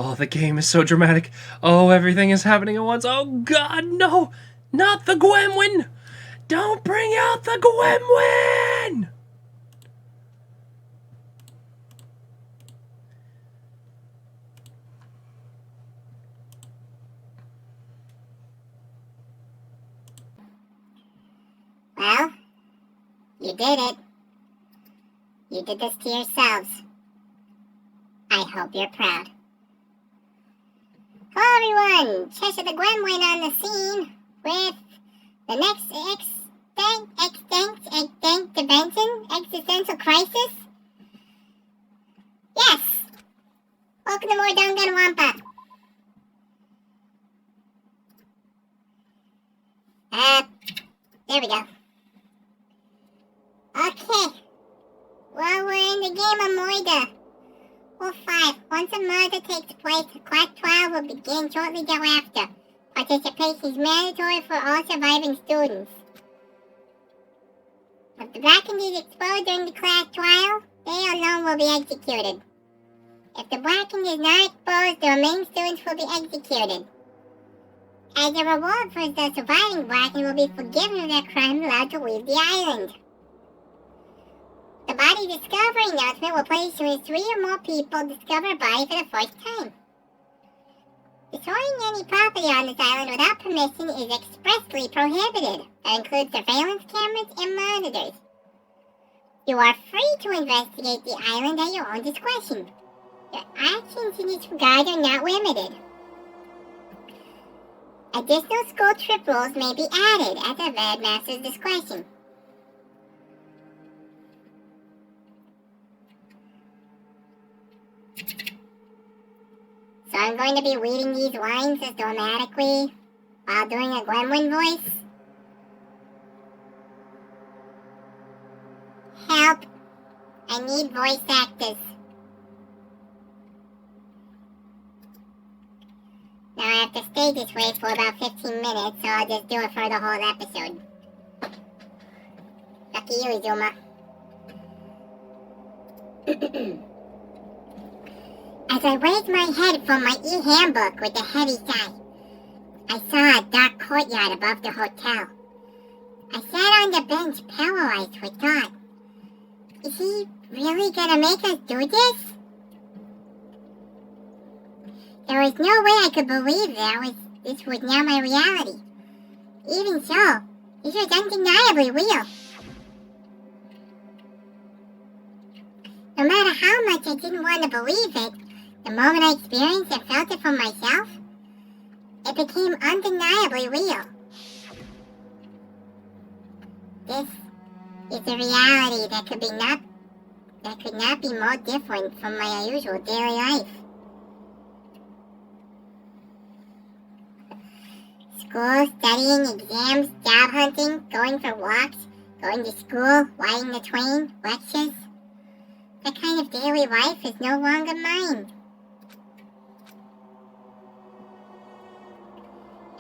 Oh, the game is so dramatic. Oh, everything is happening at once. Oh, God, no! Not the Gwemwin! Don't bring out the Gwemwin! Well, you did it. You did this to yourselves. I hope you're proud. Hello everyone, Cheshire the Gremlin on the scene with the next existential crisis. Yes, welcome to more Danganronpa. There we go. Okay, well we're in the game of Moida. Rule 5. Once a murder takes place, class trial will begin shortly thereafter. Participation is mandatory for all surviving students. If the blackened is exposed during the class trial, they alone will be executed. If the blackened is not exposed, the remaining students will be executed. As a reward for the surviving blackened will be forgiven of their crime and allowed to leave the island. The body discovery announcement will place when 3 or more people discover a body for the first time. Destroying any property on this island without permission is expressly prohibited. That includes surveillance cameras and monitors. You are free to investigate the island at your own discretion. Your actions in this regard are not limited. Additional school trip rules may be added at the headmaster's discretion. So I'm going to be reading these lines as dramatically while doing a gremlin voice. Help! I need voice actors. Now I have to stay this way for about 15 minutes, so I'll just do it for the whole episode. Lucky you, Izuma. As I raised my head from my e-handbook with a heavy sigh, I saw a dark courtyard above the hotel. I sat on the bench, paralyzed with thought. Is he really gonna make us do this? There was no way I could believe this was now my reality. Even so, this was undeniably real. No matter how much I didn't want to believe it, the moment I experienced and felt it for myself, it became undeniably real. This is a reality that could not be more different from my usual daily life. School, studying, exams, job hunting, going for walks, going to school, riding the train, lectures. That kind of daily life is no longer mine.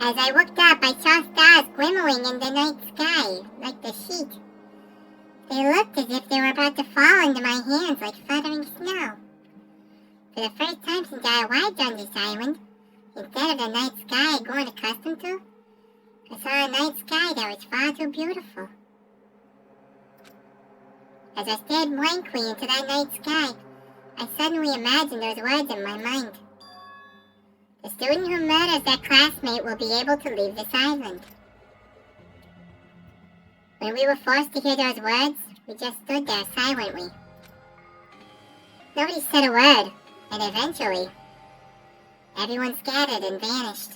As I looked up, I saw stars glimmering in the night sky, like the sheet. They looked as if they were about to fall into my hands like fluttering snow. For the first time since I arrived on this island, instead of the night sky I'd grown accustomed to, I saw a night sky that was far too beautiful. As I stared blankly into that night sky, I suddenly imagined those words in my mind. The student who murders their classmate will be able to leave this island. When we were forced to hear those words, we just stood there silently. Nobody said a word, and eventually, everyone scattered and vanished.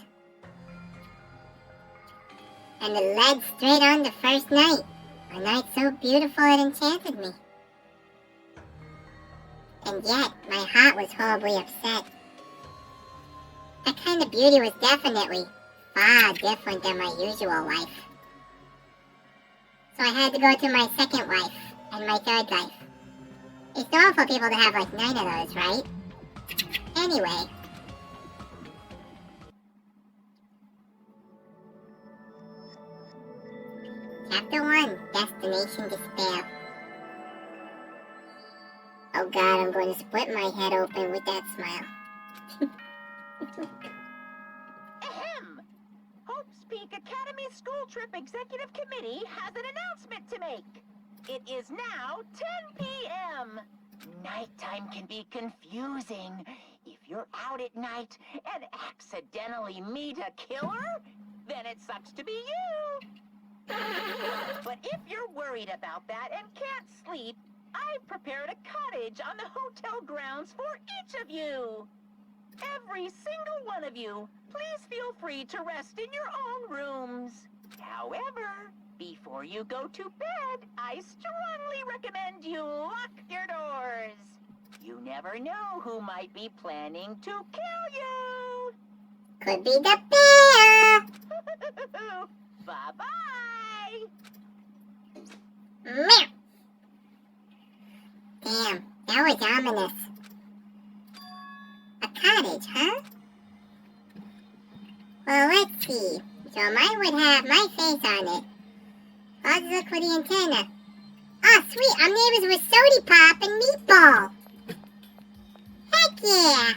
And it led straight on the first night, a night so beautiful it enchanted me. And yet, my heart was horribly upset. That kind of beauty was definitely far different than my usual life. So I had to go to my second life and my third life. It's normal for people to have like 9 of those, right? Anyway. Chapter 1, Destination Despair. Oh God, I'm going to split my head open with that smile. School Trip Executive Committee has an announcement to make. It is now 10 p.m. Nighttime can be confusing. If you're out at night and accidentally meet a killer, then it sucks to be you. But if you're worried about that and can't sleep, I've prepared a cottage on the hotel grounds for each of you. Every single one of you, please feel free to rest in your own rooms. However, before you go to bed, I strongly recommend you lock your doors. You never know who might be planning to kill you. Could be the bear. Bye-bye. Meow. Damn, that was ominous. A cottage, huh? Well, let's see. So mine would have my face on it. I'll just look for the antenna. Oh, sweet, I'm neighbors with Sody Pop and Meatball. Heck yeah!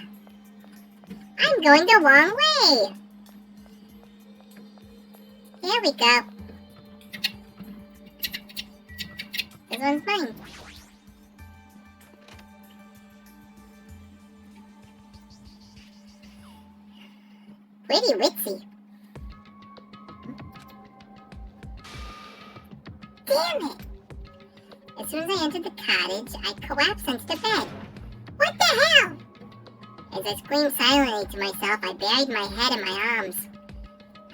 I'm going the wrong way. There we go. This one's mine. Pretty ritzy. Damn it! As soon as I entered the cottage, I collapsed into the bed. What the hell? As I screamed silently to myself, I buried my head in my arms.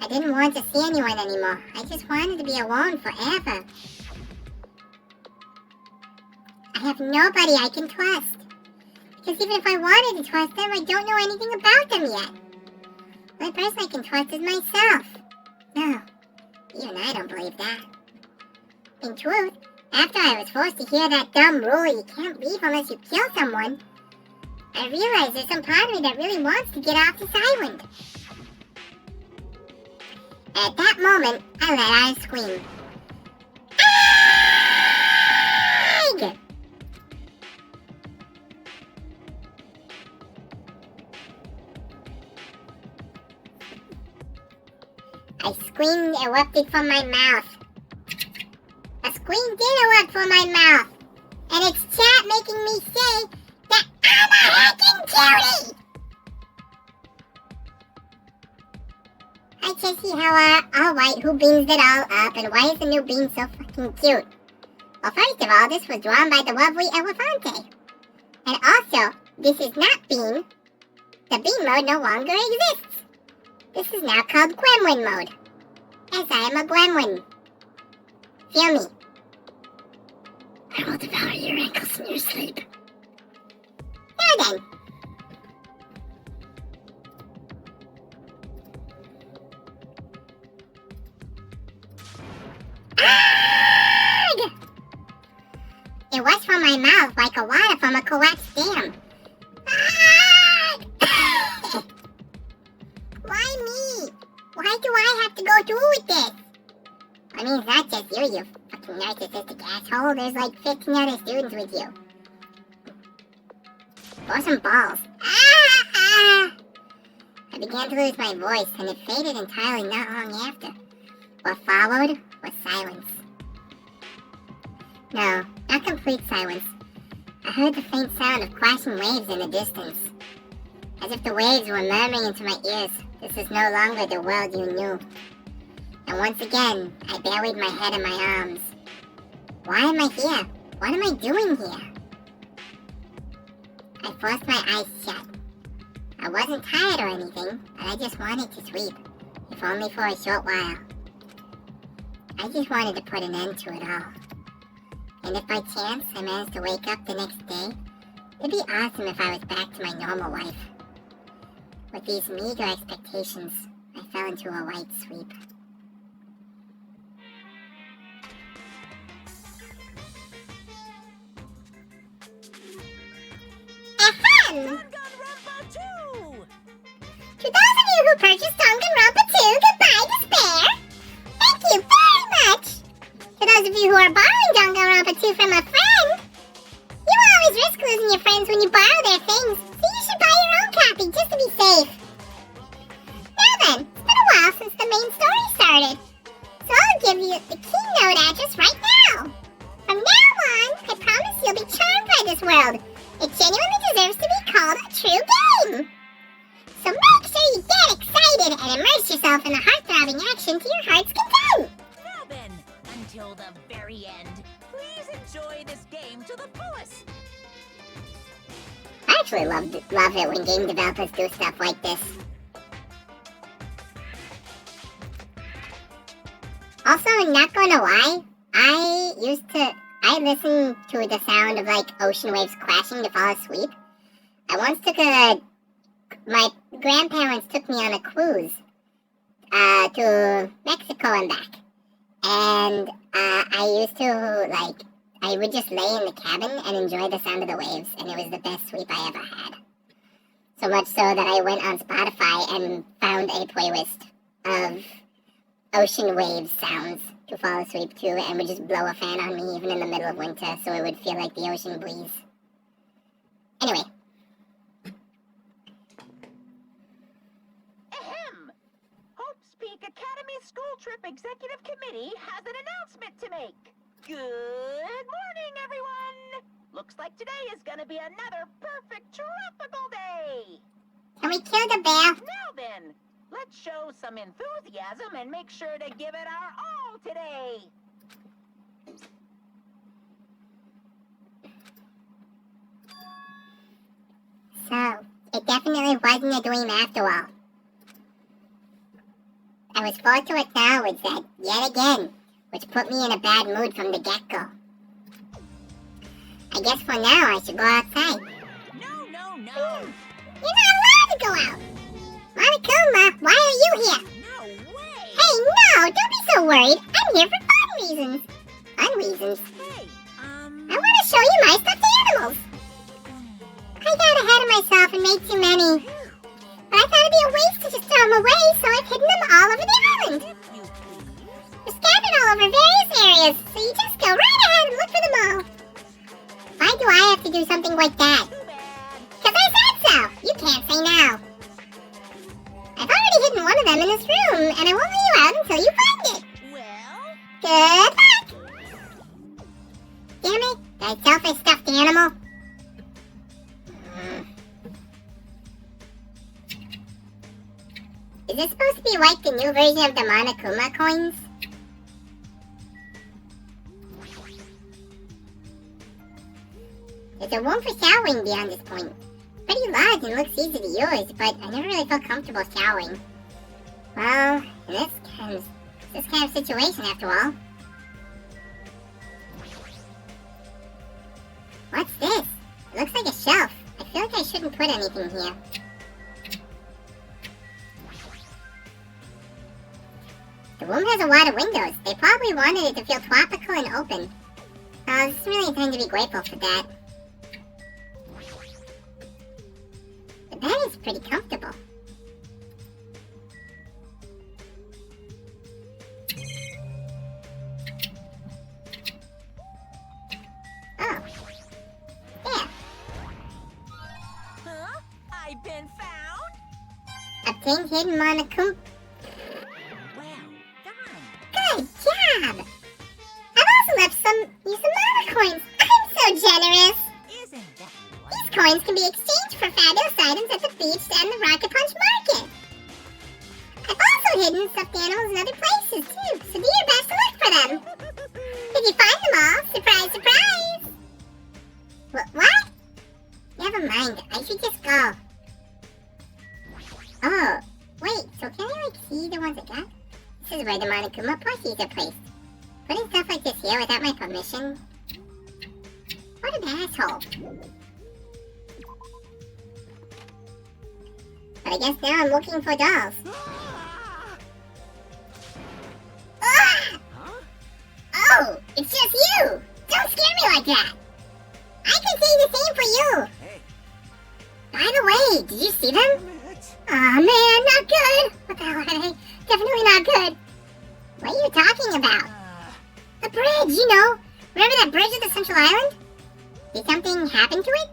I didn't want to see anyone anymore. I just wanted to be alone forever. I have nobody I can trust. Because even if I wanted to trust them, I don't know anything about them yet. The only person I can trust is myself. No, even I don't believe that. In truth, after I was forced to hear that dumb rule you can't leave unless you kill someone, I realized there's some part of me that really wants to get off this island. At that moment, I let out a scream. Ag! A scream erupted from my mouth. A scream did erupt from my mouth. And it's chat making me say that I'm a hacking cutie! I just see how, alright, who beans it all up, and why is the new bean so fucking cute? Well, first of all, this was drawn by the lovely Elefante. And also, this is not Bean. The Bean mode no longer exists. This is now called Gremlin mode. As I am a gremlin. Feel me. I will devour your ankles in your sleep. Now then. Arrgh! It was from my mouth like a water from a collapsed dam. Arrgh! Why me? Why do I have to go through with this? I mean, it's not just you fucking narcissistic asshole. There's like 15 other students with you. Throw some balls. Ah! I began to lose my voice, and it faded entirely not long after. What followed was silence. No, not complete silence. I heard the faint sound of crashing waves in the distance. As if the waves were murmuring into my ears, this is no longer the world you knew. And once again, I buried my head in my arms. Why am I here? What am I doing here? I forced my eyes shut. I wasn't tired or anything, but I just wanted to sleep, if only for a short while. I just wanted to put an end to it all. And if by chance I managed to wake up the next day, it'd be awesome if I was back to my normal life. With these meager expectations, I fell into a light sleep. Danganronpa 2! To those of you who purchased Danganronpa 2, goodbye, despair! Thank you very much! To those of you who are borrowing Danganronpa 2 from a friend, you always risk losing your friends when you borrow their things, so you should buy your own copy just to be safe. Now then, it's been a while since the main story started, so true game. So make sure you get excited and immerse yourself in the heart-throbbing action to your heart's content. Now then, until the very end, please enjoy this game to the fullest. I actually love it when game developers do stuff like this. Also, not gonna lie, I listen to the sound of like ocean waves crashing to fall asleep. I once my grandparents took me on a cruise to Mexico and back. And I would just lay in the cabin and enjoy the sound of the waves, and it was the best sleep I ever had. So much so that I went on Spotify and found a playlist of ocean wave sounds to fall asleep to, and would just blow a fan on me even in the middle of winter so it would feel like the ocean breeze. Anyway. Ahem! Hope's Peak Academy School Trip Executive Committee has an announcement to make. Good morning, everyone! Looks like today is gonna be another perfect tropical day! Can we kill the bear? Now then, let's show some enthusiasm and make sure to give it our all today! So, it definitely wasn't a dream after all. I was forced to acknowledge that yet again, which put me in a bad mood from the get-go. I guess for now I should go outside. No! You're not allowed to go out! Monokuma, why are you here? No way! Hey, no, don't be so worried. I'm here for fun reasons. Fun reasons? Hey, I want to show you my stuffed animals. I got ahead of myself and made too many. But I thought it'd be a waste to just throw them away, so I've hidden them all over the island. They're scattered all over various areas, so you just go right ahead and look for them all. Why do I have to do something like that? Too bad. Because I said so. You can't say no. I've already hidden one of them in this room, and I won't let you out until you find it. Well, Good luck. Damn it, that selfish stuffed animal. Is this supposed to be like the new version of the Monokuma coins? There's a room for showering beyond this point. Pretty large and looks easy to use, but I never really felt comfortable showering. Well, in this kind of situation after all. What's this? It looks like a shelf. I feel like I shouldn't put anything here. The room has a lot of windows. They probably wanted it to feel tropical and open. This is really time to be grateful for that. The bed is pretty comfortable. Oh. There. huh? I've been found? Obtained hidden Monokuma. Well done. Good job! I've also left you some Mana coins. I'm so generous! Isn't that These coins can be exchanged for fabulous items at the beach and the Rocket Punch Market. I've also hidden stuffed animals in other places too, so do your best to look for them. If you find them all, surprise, surprise! What? Never mind, I should just go. Oh, wait, so can I see the ones I got? This is where the Monokuma plushies are placed. Putting stuff like this here without my permission? What an asshole. But I guess now I'm looking for dolls. Ah! Oh, it's just you! Don't scare me like that! I can say the same for you! Hey. By the way, did you see them? Aw, man, not good! What the hell are they? Definitely not good! What are you talking about? The bridge, you know! Remember that bridge at the Central Island? Did something happen to it?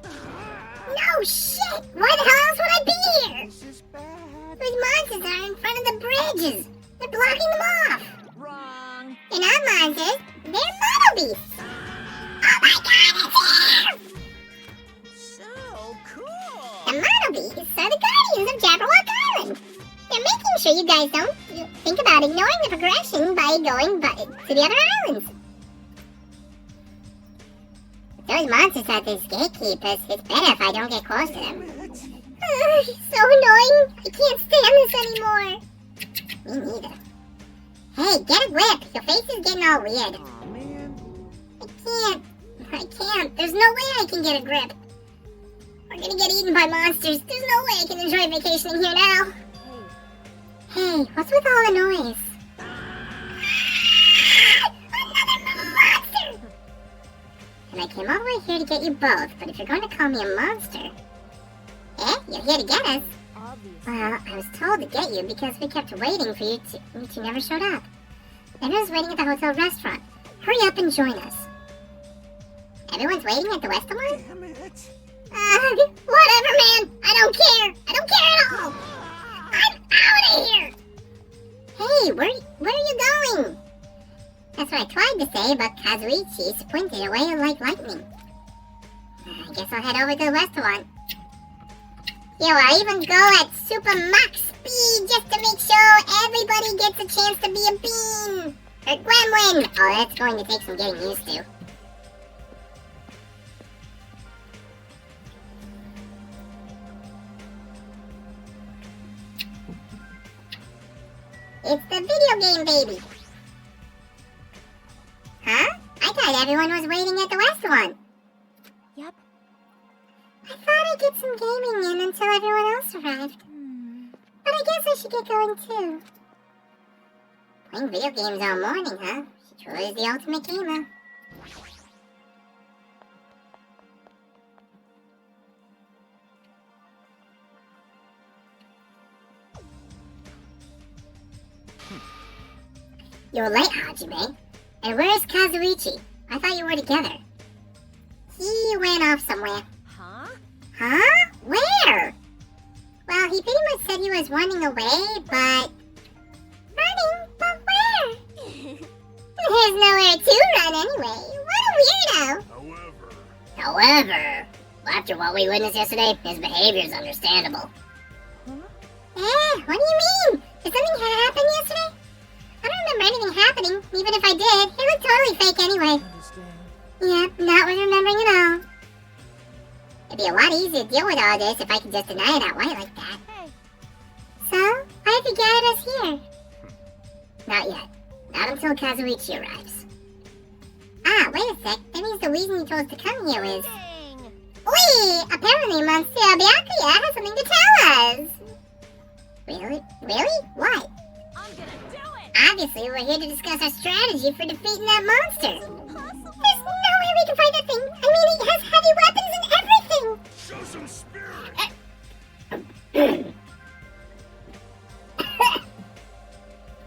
No shit! Why the hell else would I be here? This is bad. Those monsters are in front of the bridges! They're blocking them off! wrong? They're not monsters, they're mono beasts! Oh my god, it's here! So cool. The mono These are the Guardians of Jabberwock Island. They're making sure you guys don't think about ignoring the progression by going to the other islands. With those monsters are these gatekeepers, it's better if I don't get close to them. So annoying. I can't stand this anymore. Me neither. Hey, get a grip. Your face is getting all weird. Aw, man. I can't. There's no way I can get a grip. We're gonna get eaten by monsters. There's no way I can enjoy vacationing here now. Hey, what's with all the noise? Another monster! And I came all the way here to get you both, but if you're going to call me a monster... You're here to get us. Well, I was told to get you because we kept waiting for you to never showed up. Everyone's waiting at the hotel restaurant. Hurry up and join us. Everyone's waiting at the restaurant? Damn it. Whatever, man. I don't care. I don't care at all. I'm out of here. Hey, where are you going? That's what I tried to say, but Kazuichi sprinted away like lightning. I guess I'll head over to the restaurant. Yo, I even go at super max speed just to make sure everybody gets a chance to be a bean. Or gremlin. Oh, that's going to take some getting used to. It's the video game baby. Huh? I thought everyone was waiting at the restaurant. Yep. I thought I'd get some gaming in until everyone else arrived. But I guess I should get going too. Playing video games all morning, huh? She truly is the ultimate gamer. You're late, Hajime. And where's Kazuichi? I thought you were together. He went off somewhere. Huh? Huh? Where? Well, he pretty much said he was running away, but... Running? But where? There's nowhere to run anyway. What a weirdo. However, after what we witnessed yesterday, his behavior is understandable. What do you mean? Did something happen yesterday? I don't remember anything happening. Even if I did, it looked totally fake anyway. Yep, not worth remembering at all. It'd be a lot easier to deal with all this if I could just deny it outright like that. Hey. So, why have you gathered us here? Not yet. Not until Kazuichi arrives. Ah, wait a sec. That means the reason he told us to come here is... Dang. Wait! Apparently Monsieur Byakuya has something to tell us! Really? Really? What? I'm gonna do it. Obviously, we're here to discuss our strategy for defeating that monster. Impossible. There's no way we can fight that thing. I mean, it has heavy weapons and everything. Show some spirit.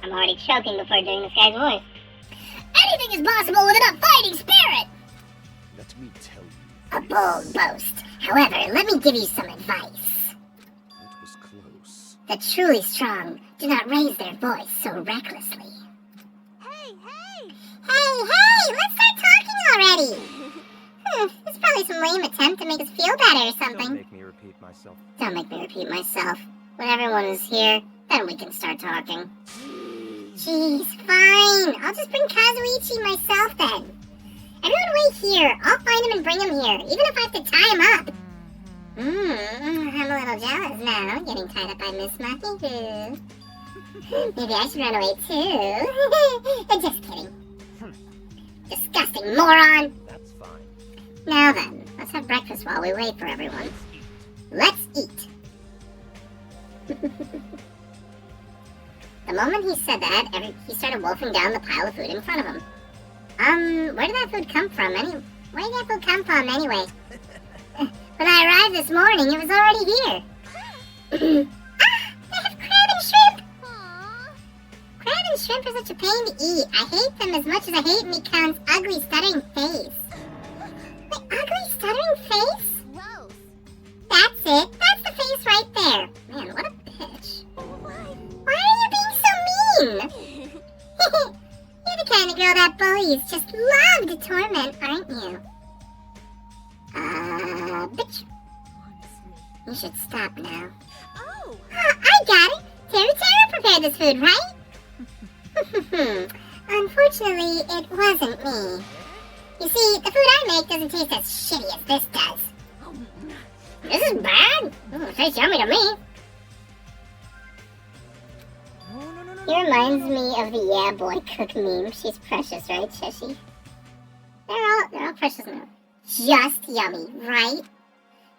I'm already choking before doing this guy's voice. Anything is possible with enough fighting spirit. Let me tell you, A bold boast. However, let me give you some advice. it was close. The truly strong do not raise their voice so recklessly. Hey, hey. Hey, let's start talking already. It's probably some lame attempt to make us feel better or Don't something. make me repeat myself. Don't make me repeat myself. When everyone is here, then we can start talking. Jeez, fine. I'll just bring Kazuichi myself then. Everyone wait here. I'll find him and bring him here, even if I have to tie him up. I'm a little jealous now, getting tied up by Miss Mahi-Hoo. Maybe I should run away too. Just kidding. Disgusting moron! That's fine. Now then, let's have breakfast while we wait for everyone. Let's eat. The moment he said that, he started wolfing down the pile of food in front of him. Where did that food come from anyway? When I arrived this morning, it was already here. They have crab and shrimp! Aw. Crab and shrimp are such a pain to eat. I hate them as much as I hate Mikan's ugly, stuttering face. My ugly, stuttering face? Gross. That's it. That's the face right there. Man, what a bitch. What? Why are you being so mean? You're the kind of girl that bullies just love to torment, aren't you? Bitch. Honestly. You should stop now. Oh! I got it! Tara prepared this food, right? Unfortunately, it wasn't me. You see, the food I make doesn't taste as shitty as this does. This is bad? It tastes yummy to me. He reminds me of the Yeah Boy Cook meme. She's precious, right, Cheshire? They're all precious now. Just yummy, right?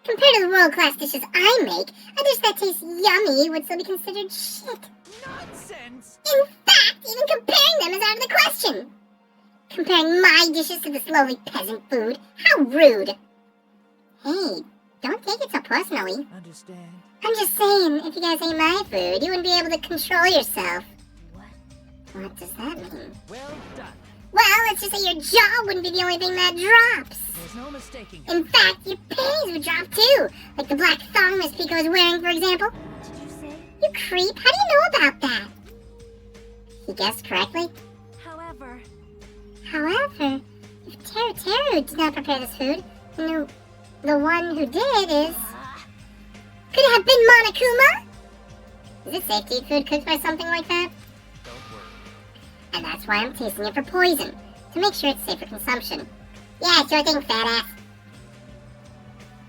Compared to the world-class dishes I make, a dish that tastes yummy would still be considered shit. Nonsense! In fact, even comparing them is out of the question. Comparing my dishes to this lowly peasant food? How rude. Hey, don't take it so personally. Understand? I'm just saying, if you guys ate my food, you wouldn't be able to control yourself. What does that mean? Well done. Well, let's just say your jaw wouldn't be the only thing that drops. There's no mistaking it. In fact, your panties would drop too. Like the black thong Miss Pico is wearing, for example. What did you say? You creep, how do you know about that? He guessed correctly? However, If Tara did not prepare this food, then the one who did is... Could it have been Monokuma? Is it safe to eat food cooked by something like that? Don't worry. And that's why I'm tasting it for poison, to make sure it's safe for consumption. Yeah, sure thing, fat ass.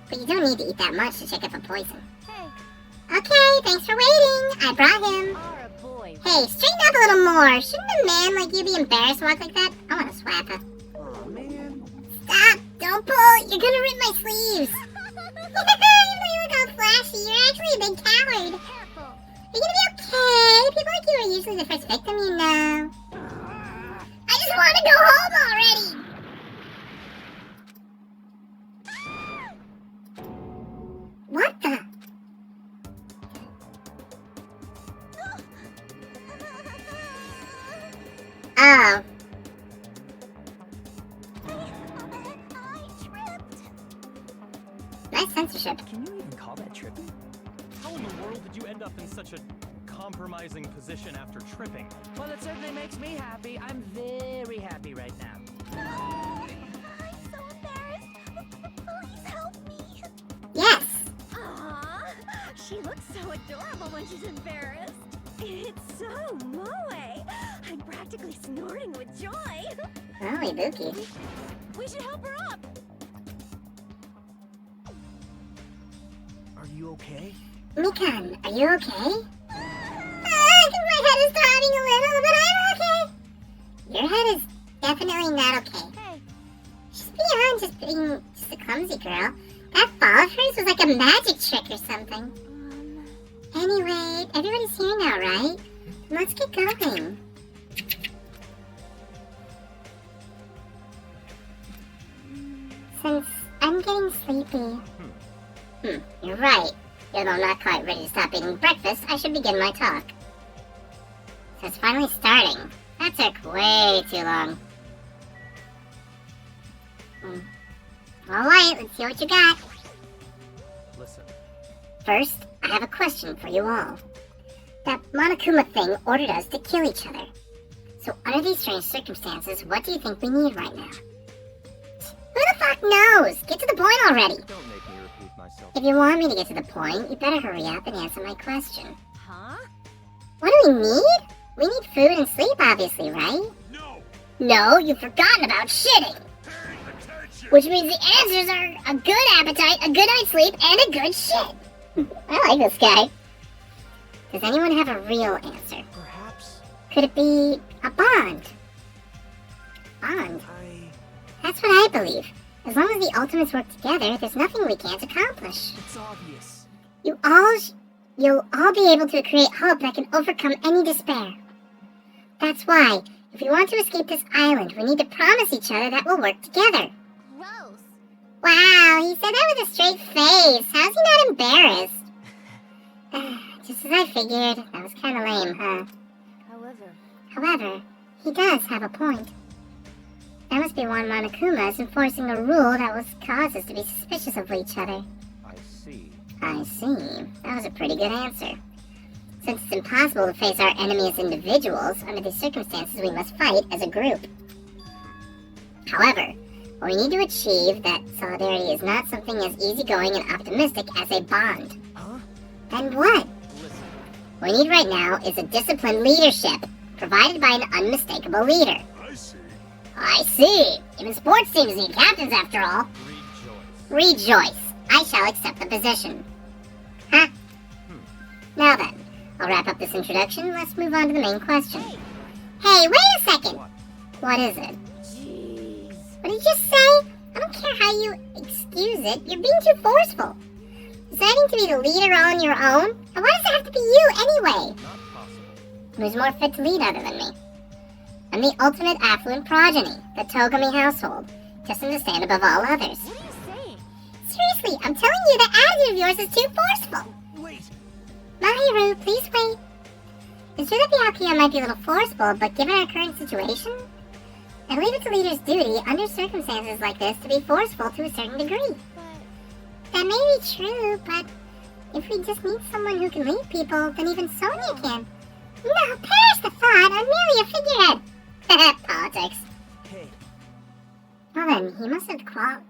But you don't need to eat that much to check it for poison. hey, Okay, thanks for waiting. I brought him. are a boy. Hey, straighten up a little more. Shouldn't a man like you be embarrassed to walk like that? I want to swap her. Oh, man. Stop! Don't pull! You're gonna rip my sleeves! Even though you look all flashy, you're actually a big coward. Careful. You're gonna be okay. People like you are usually the first victim, you know. I just want to go home already! What the? Oh. I tripped. Nice censorship. Can you even call that tripping? How in the world did you end up in such a compromising position after tripping? Well, it certainly makes me happy. I'm very happy right now. I'm so embarrassed. Please help me. Yes. Aww, she looks so adorable when she's embarrassed. It's so moe. I'm practically snorting with joy. Holy bookie. We should help her up. Are you okay? Mikan, are you okay? My head is throbbing a little, but I'm okay. Your head is definitely not okay. Hey, She's beyond just being just a clumsy girl. That fall of hers was like a magic trick or something. Anyway, everybody's here now, right? Let's get going. Since I'm getting sleepy. You're right. Although I'm not quite ready to stop eating breakfast, I should begin my talk. So it's finally starting. That took way too long. Alright, let's see what you got. Listen. First, I have a question for you all. That Monokuma thing ordered us to kill each other. So under these strange circumstances, what do you think we need right now? Who the fuck knows? Get to the point already. Don't make me repeat myself. If you want me to get to the point, you better hurry up and answer my question. huh? What do we need? We need food and sleep, obviously, right? No! No, you've forgotten about shitting. Pay attention! Which means the answers are a good appetite, a good night's sleep, and a good shit. I like this guy. Does anyone have a real answer? Perhaps Could it be a bond? Bond? That's what I believe. As long as the Ultimates work together, there's nothing we can't accomplish. It's obvious. You'll all be able to create hope that can overcome any despair. That's why, if we want to escape this island, we need to promise each other that we'll work together. Gross. Wow, he said that with a straight face. How's he not embarrassed? Just as I figured, that was kind of lame, huh? However, he does have a point. There must be one Monokuma is enforcing a rule that will cause us to be suspicious of each other. I see. I see. That was a pretty good answer. Since it's impossible to face our enemy as individuals, under these circumstances we must fight as a group. However, We need to achieve that solidarity is not something as easygoing and optimistic as a bond. Huh? Then what? Listen. What we need right now is a disciplined leadership, provided by an unmistakable leader. I see. I see. Even sports teams need captains after all. Rejoice. Rejoice. I shall accept the position. Huh? Now then, I'll wrap up this introduction. Let's move on to the main question. Hey, wait a second. What? What is it? Jeez. What did you just say? I don't care how you excuse it. You're being too forceful. Deciding to be the leader on your own? And why does it have to be you anyway? Not possible. Who's more fit to lead other than me? I'm the ultimate affluent progeny, the Togami household, just to stand above all others. What are you saying? Seriously, I'm telling you that attitude of yours is too forceful. Wait. Mahiru, please wait. It's true that Byakuya might be a little forceful, but given our current situation, I believe it's a leader's duty, under circumstances like this, to be forceful to a certain degree. But That may be true, but if we just need someone who can lead people, then even Sonia can. No, perish the thought, I'm merely a figurehead. Politics. Hey. Well then, he must have qualities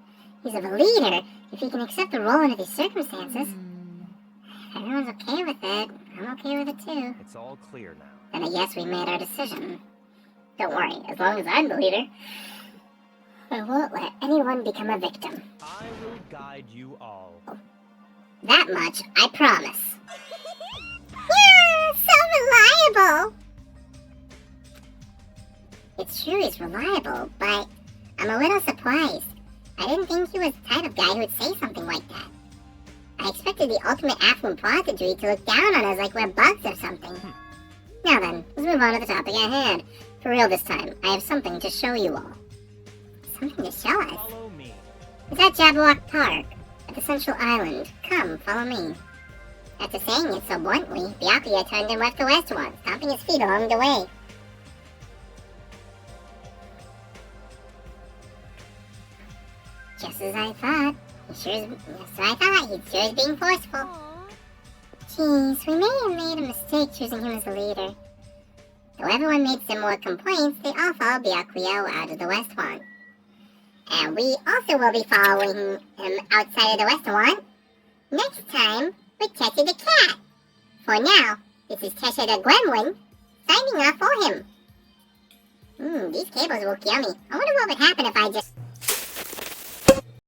of a leader if he can accept the role under these circumstances. If everyone's okay with it, I'm okay with it too. It's all clear now. Then I guess we made our decision. Don't worry, as long as I'm the leader, I won't let anyone become a victim. I will guide you all. That much, I promise. Yeah, so reliable! It's true he's reliable, but I'm a little surprised. I didn't think he was the type of guy who would say something like that. I expected the ultimate affluent prodigy to look down on us like we're bugs or something. Now then, let's move on to the topic at hand. For real this time, I have something to show you all. Something to show us? Follow me. It's at Jabberwock Park, at the Central Island. Come, follow me. After saying it so bluntly, Byakuya turned and left the restaurant, stomping his feet along the way. Just as I thought. He sure is being forceful. aw. Jeez, we may have made a mistake choosing him as the leader. Though everyone made similar complaints, they all followed Byakuya out of the restaurant. And we also will be following him outside of the restaurant next time with Cheshire the Cat. For now, this is Cheshire the Gremlin signing off for him. These cables look yummy. I wonder what would happen if I just...